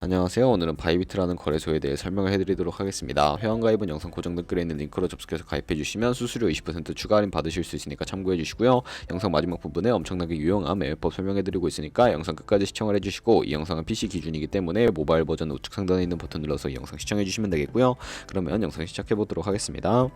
안녕하세요. 오늘은 바이비트라는 거래소에 대해 설명을 해드리도록 하겠습니다. 회원가입은 영상 고정 댓글에 있는 링크로 접속해서 가입해주시면 수수료 20% 추가 할인 받으실 수 있으니까 참고해주시고요. 영상 마지막 부분에 엄청나게 유용한 매매법 설명해드리고 있으니까 영상 끝까지 시청을 해주시고, 이 영상은 PC 기준이기 때문에 모바일 버전 우측 상단에 있는 버튼 눌러서 이 영상 시청해주시면 되겠고요. 그러면 영상 시작해보도록 하겠습니다.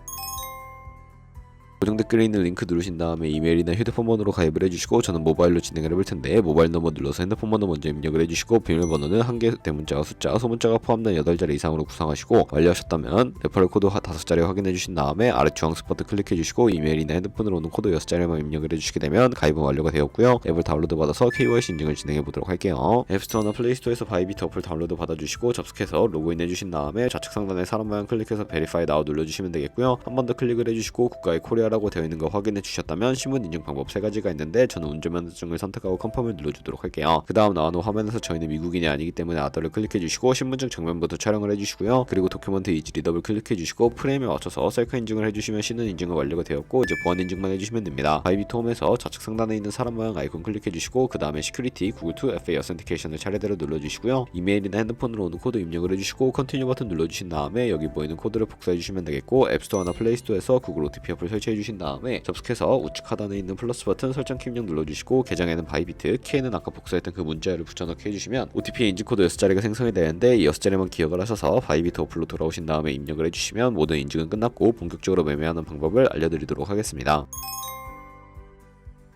고정 댓글에 있는 링크 누르신 다음에 이메일이나 휴대폰 번호로 가입을 해주시고, 저는 모바일로 진행을 해볼 텐데 모바일 넘버 눌러서 핸드폰 번호 먼저 입력을 해주시고, 비밀번호는 한개 대문자와 숫자, 소문자가 포함된 8자리 이상으로 구성하시고, 완료하셨다면 레퍼럴 코드 5자리 확인해 주신 다음에 아래 주황색 버튼 클릭해 주시고, 이메일이나 핸드폰으로 오는 코드 6자리만 입력을 해주시게 되면 가입은 완료가 되었고요. 앱을 다운로드 받아서 KYC 인증을 진행해 보도록 할게요. 앱스토어나 플레이스토어에서 바이비트 어플 다운로드 받아주시고, 접속해서 로그인 해주신 다음에 좌측 상단에 사람 모양 클릭해서 베리파이 나우 눌러주시면 되겠고요. 한 번 더 클릭을 해주시고 국가의 코리아라고 되어 있는 거 확인해 주셨다면 신분 인증 방법 3가지가 있는데, 저는 운전면허증을 선택하고 컨펌을 눌러주도록 할게요. 그 다음 나오는 화면에서 저희는 미국인이 아니기 때문에 아더를 클릭해 주시고, 신분증 정면부터 촬영을 해주시고요. 그리고 도큐먼트 이지 리더블 클릭해 주시고, 프레임에 맞춰서 셀카 인증을 해주시면 신원 인증은 완료가 되었고, 이제 보안 인증만 해주시면 됩니다. 바이비트 홈에서 좌측 상단에 있는 사람 모양 아이콘 클릭해 주시고, 그 다음에 시큐리티 구글2 FA 어센티케이션을 차례대로 눌러주시고요. 이메일이나 핸드폰으로 오는 코드 입력을 해주시고, 컨티뉴 버튼 눌러주신 다음에 여기 보이는 코드를 복사해 주시면 되겠고, 앱스토어나 플레이스토어에서 구글 OTP 어플 설치해 주신 다음에 접속해서 우측 하단에 있는 플러스 버튼 설정 키 입력 눌러주시고, 계정에는 바이비트, 키에는 아까 복사했던 그 문자열을 붙여넣기 해주시면 OTP의 인증코드 6자리가 생성이 되는데, 이 6자리만 기억을 하셔서 바이비트 어플로 돌아오신 다음에 입력을 해주시면 모든 인증은 끝났고 본격적으로 매매하는 방법을 알려드리도록 하겠습니다.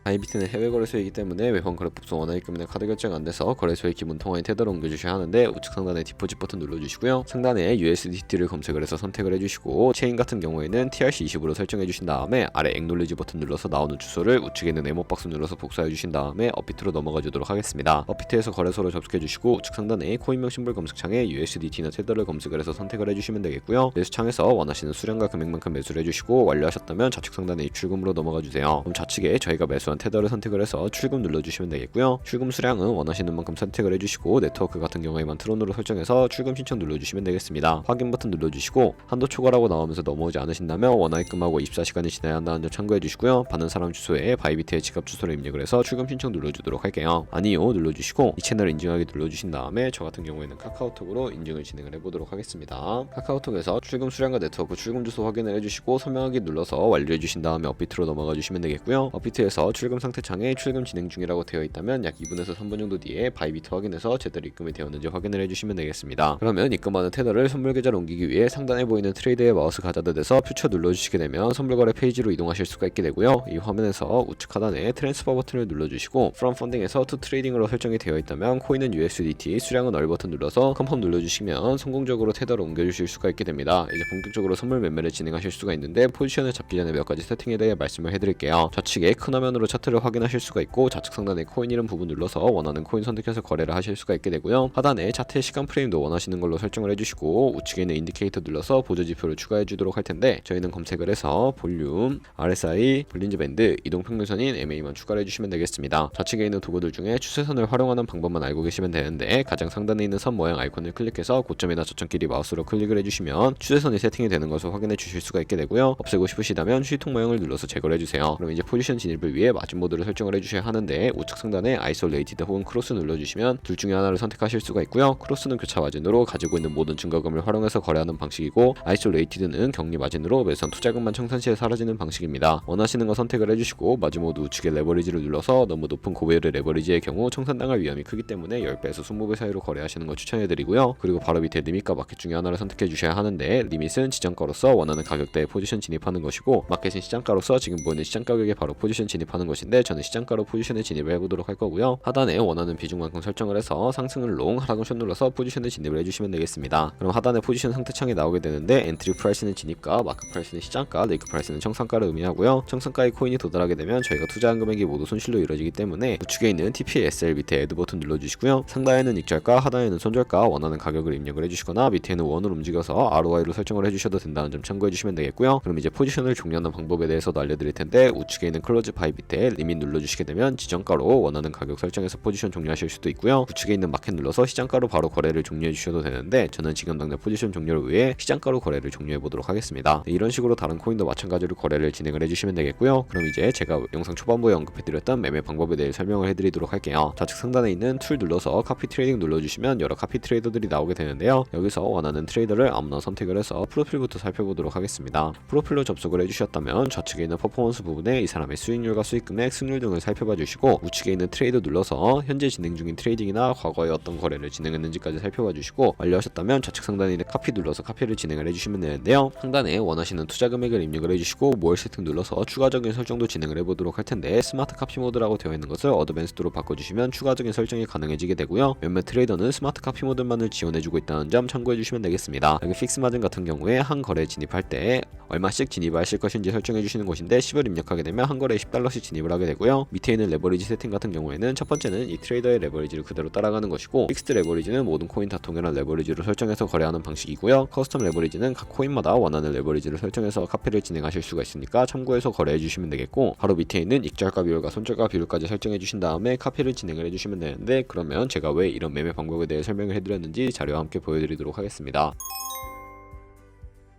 바이비트는 해외 거래소이기 때문에 매번 거래법상 원화입금이나 카드 결제가 안돼서 거래소의 기본 통화인 테더로 옮겨주셔야 하는데, 우측 상단에 디포짓 버튼 눌러주시고요. 상단에 USDT를 검색을 해서 선택을 해주시고, 체인 같은 경우에는 TRC20으로 설정해주신 다음에 아래 액놀리지 버튼 눌러서 나오는 주소를 우측에 있는 네모박스 눌러서 복사해주신 다음에 업비트로 넘어가 주도록 하겠습니다. 업비트에서 거래소로 접속해주시고, 우측 상단에 코인명 심볼 검색창에 USDT나 테더를 검색을 해서 선택을 해주시면 되겠고요. 매수창에서 원하시는 수량과 금액만큼 매수를 해주시고, 완료하셨다면 좌측 상단에 입출금으로 넘어가 주세요. 그럼 좌측에 저희가 매수한 테더를 선택을 해서 출금 눌러주시면 되겠고요. 출금 수량은 원하시는 만큼 선택을 해주시고, 네트워크 같은 경우에만 트론으로 설정해서 출금 신청 눌러주시면 되겠습니다. 확인 버튼 눌러주시고, 한도 초과라고 나오면서 넘어오지 않으신다면 원화입금하고 24시간이 지나야 한다는 점 참고해주시고요. 받는 사람 주소에 바이비트의 지갑 주소를 입력을 해서 출금 신청 눌러주도록 할게요. 아니요 눌러주시고, 이 채널 인증하기 눌러주신 다음에 저 같은 경우에는 카카오톡으로 인증을 진행을 해보도록 하겠습니다. 카카오톡에서 출금 수량과 네트워크 출금 주소 확인을 해주시고, 서명하기 눌러서 완료해주신 다음에 업비트로 넘어가 주시면 되겠고요. 업비트에서 출금 상태 창에 출금 진행 중이라고 되어 있다면 약 2분에서 3분 정도 뒤에 바이비트 확인해서 제대로 입금이 되었는지 확인을 해주시면 되겠습니다. 그러면 입금하는 테더를 선물 계좌로 옮기기 위해 상단에 보이는 트레이드의 마우스 가져다 대서 퓨처 눌러주시게 되면 선물 거래 페이지로 이동하실 수가 있게 되고요. 이 화면에서 우측 하단에 트랜스퍼 버튼을 눌러주시고, From Funding에서 To Trading으로 설정이 되어 있다면 코인은 USDT, 수량은 얼 버튼 눌러서 컨펌 눌러주시면 성공적으로 테더로 옮겨주실 수가 있게 됩니다. 이제 본격적으로 선물 매매를 진행하실 수가 있는데, 포지션을 잡기 전에 몇 가지 세팅에 대해 말씀을 해드릴게요. 좌측에 큰 화면으로 차트를 확인하실 수가 있고, 좌측 상단에 코인 이름 부분 눌러서 원하는 코인 선택해서 거래를 하실 수가 있게 되고요. 하단에 차트의 시간 프레임도 원하시는 걸로 설정을 해주시고, 우측에 있는 인디케이터 눌러서 보조 지표를 추가해 주도록 할 텐데, 저희는 검색을 해서 볼륨, RSI, 볼린저 밴드, 이동 평균선인 MA만 추가를 해주시면 되겠습니다. 좌측에 있는 도구들 중에 추세선을 활용하는 방법만 알고 계시면 되는데, 가장 상단에 있는 선 모양 아이콘을 클릭해서 고점이나 저점끼리 마우스로 클릭을 해주시면 추세선이 세팅이 되는 것을 확인해 주실 수가 있게 되고요. 없애고 싶으시다면 휴지통 모양을 눌러서 제거를 해주세요. 그럼 이제 포지션 진입을 위해 마진 모드를 설정을 해주셔야 하는데, 우측 상단에 아이솔레이티드 혹은 크로스 눌러주시면 둘 중에 하나를 선택하실 수가 있고요. 크로스는 교차 마진으로 가지고 있는 모든 증거금을 활용해서 거래하는 방식이고, 아이솔레이티드는 격리 마진으로 매수한 투자금만 청산시에 사라지는 방식입니다. 원하시는 거 선택을 해주시고, 마진 모드 우측에 레버리지를 눌러서 너무 높은 고배율의 레버리지의 경우 청산당할 위험이 크기 때문에 10배에서 20배 사이로 거래하시는 거 추천해드리고요. 그리고 바로 밑에 리밋과 마켓 중에 하나를 선택해 주셔야 하는데, 리밋은 지정가로서 원하는 가격대에 포지션 진입하는 것이고, 마켓은 시장가로서 지금 보이는 시장 가격에 바로 포지션 진입하는 것인데, 저는 시장가로 포지션에 진입을 해보도록 할 거고요. 하단에 원하는 비중만큼 설정을 해서 상승은 롱, 하락은 숏 눌러서 포지션에 진입을 해주시면 되겠습니다. 그럼 하단에 포지션 상태창이 나오게 되는데, 엔트리 프라이스는 진입가, 마크 프라이스는 시장가, 레이크 프라이스는 청산가를 의미하고요. 청산가의 코인이 도달하게 되면 저희가 투자한 금액이 모두 손실로 이루어지기 때문에 우측에 있는 TPSL 밑에 애드 버튼 눌러주시고요. 상단에는 익절가, 하단에는 손절가, 원하는 가격을 입력을 해주시거나 밑에는 원으로 움직여서 ROI로 설정을 해주셔도 된다는 점 참고해주시면 되겠고요. 그럼 이제 포지션을 종료하는 방법에 대해서도 알려드릴 텐데, 우측에 있는 클로즈 바이 밑에 이렇게 리밋 눌러주시게 되면 지정가로 원하는 가격 설정해서 포지션 종료하실 수도 있고요. 우측에 있는 마켓 눌러서 시장가로 바로 거래를 종료해 주셔도 되는데 저는 지금 당장 포지션 종료를 위해 시장가로 거래를 종료해 보도록 하겠습니다. 이런 식으로 다른 코인도 마찬가지로 거래를 진행을 해주시면 되겠고요. 그럼 이제 제가 영상 초반부에 언급해드렸던 매매 방법에 대해 설명을 해드리도록 할게요. 좌측 상단에 있는 툴 눌러서 카피 트레이딩 눌러주시면 여러 카피 트레이더들이 나오게 되는데요. 여기서 원하는 트레이더를 아무나 선택을 해서 프로필부터 살펴보도록 하겠습니다. 프로필로 접속을 해주셨다면 좌측에 있는 퍼포먼스 부분에 이 사람의 수익률과 수익금액, 승률 등을 살펴봐 주시고 우측에 있는 트레이더 눌러서 현재 진행 중인 트레이딩이나 과거에 어떤 거래를 진행했는지까지 살펴봐 주시고 완료하셨다면 좌측 상단에 있는 카피 눌러서 카피를 진행을 해주시면 되는데요. 상단에 원하시는 투자 금액을 입력을 해주시고 모을 세팅 눌러서 추가적인 설정도 진행을 해보도록 할 텐데 스마트 카피 모드라고 되어 있는 것을 어드밴스드로 바꿔주시면 추가적인 설정이 가능해지게 되고요. 몇몇 트레이더는 스마트 카피 모드만을 지원해주고 있다는 점 참고해주시면 되겠습니다. 여기 픽스 마진 같은 경우에 한 거래에 진입할 때 얼마씩 진입하실 것인지 설정해주시는 곳인데 10을 입력하게 되면 한 거래에 $10씩 진입을 하게 되고요. 밑에 있는 레버리지 세팅 같은 경우에는 첫 번째는 이 트레이더의 레버리지를 그대로 따라가는 것이고 픽스드 레버리지는 모든 코인 다 통일한 레버리지로 설정해서 거래하는 방식이고요. 커스텀 레버리지는 각 코인마다 원하는 레버리지를 설정해서 카피를 진행하실 수가 있으니까 참고해서 거래해 주시면 되겠고 바로 밑에 있는 익절가 비율과 손절가 비율까지 설정해 주신 다음에 카피를 진행을 해주시면 되는데 그러면 제가 왜 이런 매매 방법에 대해 설명을 해드렸는지 자료와 함께 보여드리도록 하겠습니다.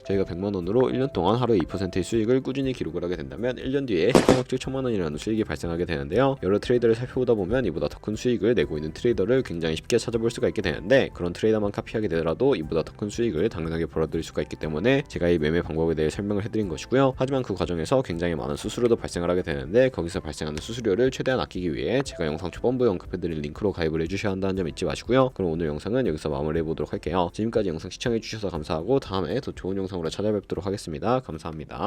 저희가 100만원으로 1년 동안 하루에 2%의 수익을 꾸준히 기록을 하게 된다면 1년 뒤에 해상업질 1000만원이라는 수익이 발생하게 되는데요. 여러 트레이더를 살펴보다 보면 이보다 더 큰 수익을 내고 있는 트레이더를 굉장히 쉽게 찾아볼 수가 있게 되는데 그런 트레이더만 카피하게 되더라도 이보다 더 큰 수익을 당연하게 벌어들일 수가 있기 때문에 제가 이 매매 방법에 대해 설명을 해드린 것이고요. 하지만 그 과정에서 굉장히 많은 수수료도 발생을 하게 되는데 거기서 발생하는 수수료를 최대한 아끼기 위해 제가 영상 초반부에 언급해드린 링크로 가입을 해주셔야 한다는 점 잊지 마시고요. 그럼 오늘 영상은 여기서 마무리해보도록 할게요. 지금까지 영상 시청해주셔서 감사하고 다음에 더 좋은 영상으로 찾아뵙도록 하겠습니다. 감사합니다.